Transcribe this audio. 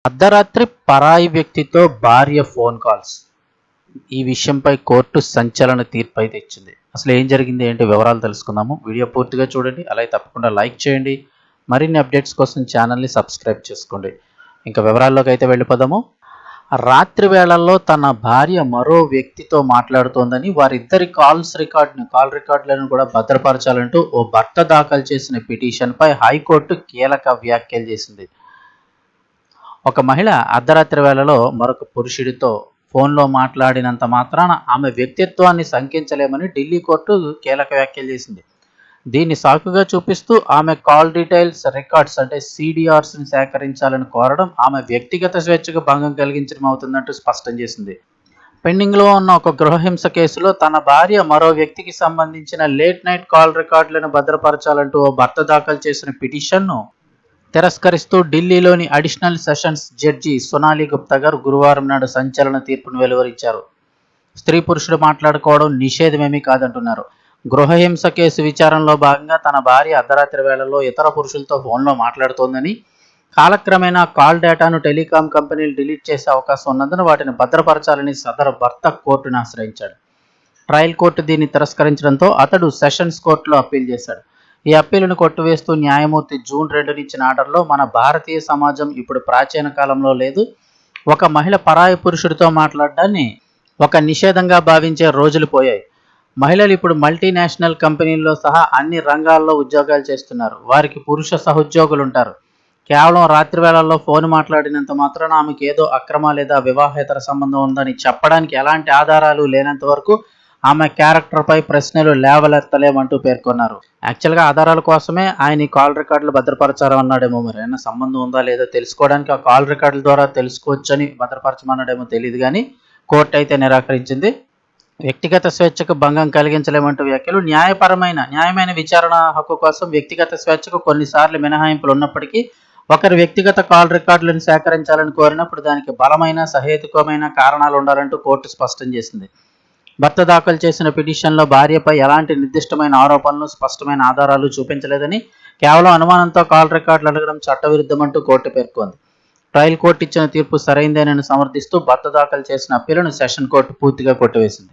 అర్ధరాత్రి పరాయి వ్యక్తితో భార్య ఫోన్ కాల్స్. ఈ విషయంపై కోర్టు సంచలన తీర్పు అయితే ఇచ్చింది. అసలు ఏం జరిగింది ఏంటి వివరాలు తెలుసుకుందాము. వీడియో పూర్తిగా చూడండి, అలాగే తప్పకుండా లైక్ చేయండి. మరిన్ని అప్డేట్స్ కోసం ఛానల్ని సబ్స్క్రైబ్ చేసుకోండి. ఇంకా వివరాల్లోకి అయితే వెళ్ళిపోదాము. రాత్రి వేళల్లో తన భార్య మరో వ్యక్తితో మాట్లాడుతోందని, వారిద్దరి కాల్ రికార్డులను కూడా భద్రపరచాలంటూ ఓ భర్త దాఖలు చేసిన పిటిషన్పై హైకోర్టు కీలక వ్యాఖ్యలు చేసింది. ఒక మహిళ అర్ధరాత్రి వేళలో మరొక పురుషుడితో ఫోన్లో మాట్లాడినంత మాత్రాన ఆమె వ్యక్తిత్వాన్ని శంకించలేమని ఢిల్లీ కోర్టు కీలక వ్యాఖ్యలు చేసింది. దీన్ని సాకుగా చూపిస్తూ ఆమె కాల్ డీటెయిల్స్ రికార్డ్స్ CDRస్ని సేకరించాలని కోరడం ఆమె వ్యక్తిగత స్వేచ్ఛకు భంగం కలిగించడం అవుతుందంటూ స్పష్టం చేసింది. పెండింగ్లో ఉన్న ఒక గృహహింస కేసులో తన భార్య మరో వ్యక్తికి సంబంధించిన లేట్ నైట్ కాల్ రికార్డులను భద్రపరచాలంటూ ఓ భర్త దాఖలు చేసిన పిటిషన్ను తిరస్కరిస్తూ ఢిల్లీలోని additional sessions judge Sonali Gupta గారు గురువారం నాడు సంచలన తీర్పును వెలువరించారు. స్త్రీ పురుషుడు మాట్లాడుకోవడం నిషేధమేమీ కాదంటున్నారు. గృహహింస కేసు విచారణలో భాగంగా తన భార్య అర్ధరాత్రి వేళల్లో ఇతర పురుషులతో ఫోన్లో మాట్లాడుతోందని, కాలక్రమేణా కాల్ డేటాను టెలికాం కంపెనీలు డిలీట్ చేసే అవకాశం ఉన్నందున వాటిని భద్రపరచాలని సదరు భర్త కోర్టును ఆశ్రయించాడు. ట్రయల్ కోర్టు దీన్ని తిరస్కరించడంతో అతడు సెషన్స్ కోర్టులో అప్పీల్ చేశాడు. ఈ అప్పీలును కొట్టివేస్తూ న్యాయమూర్తి జూన్ 2 ఇచ్చిన ఆర్డర్లో, మన భారతీయ సమాజం ఇప్పుడు ప్రాచీన కాలంలో లేదు, ఒక మహిళ పరాయి పురుషుడితో మాట్లాడడాన్ని ఒక నిషేధంగా భావించే రోజులు పోయాయి. మహిళలు ఇప్పుడు మల్టీనేషనల్ కంపెనీల్లో సహా అన్ని రంగాల్లో ఉద్యోగాలు చేస్తున్నారు. వారికి పురుష సహోద్యోగులు ఉంటారు. కేవలం రాత్రి వేళల్లో ఫోన్ మాట్లాడినంత మాత్రాన ఆమెకు ఏదో అక్రమ లేదా వివాహేతర సంబంధం ఉందని చెప్పడానికి ఎలాంటి ఆధారాలు లేనంత వరకు ఆమె క్యారెక్టర్పై ప్రశ్నలు లేవలెత్తలేమంటూ పేర్కొన్నారు. యాక్చువల్గా ఆధారాల కోసమే ఆయన ఈ కాల్ రికార్డులు భద్రపరచారన్నాడేమో. మరి ఏమైనా సంబంధం ఉందా లేదో తెలుసుకోవడానికి ఆ కాల్ రికార్డుల ద్వారా తెలుసుకోవచ్చని భద్రపరచమన్నాడేమో తెలియదు, కానీ కోర్టు అయితే నిరాకరించింది. వ్యక్తిగత స్వేచ్ఛకు భంగం కలిగించలేమంటూ వ్యాఖ్యలు. న్యాయమైన విచారణ హక్కు కోసం వ్యక్తిగత స్వేచ్ఛకు కొన్నిసార్లు మినహాయింపులు ఉన్నప్పటికీ, ఒకరి వ్యక్తిగత కాల్ రికార్డులను సేకరించాలని కోరినప్పుడు దానికి బలమైన సహేతుకమైన కారణాలు ఉండాలంటూ కోర్టు స్పష్టం చేసింది. భర్త దాఖలు చేసిన పిటిషన్లో భార్యపై ఎలాంటి నిర్దిష్టమైన ఆరోపణలు, స్పష్టమైన ఆధారాలు చూపించలేదని, కేవలం అనుమానంతో కాల్ రికార్డులు అడగడం చట్టవిరుద్ధమంటూ కోర్టు పేర్కొంది. ట్రయల్ కోర్టు ఇచ్చిన తీర్పు సరైందేనని సమర్థిస్తూ భర్త దాఖలు చేసిన అప్పీలును సెషన్ కోర్టు పూర్తిగా కొట్టివేసింది.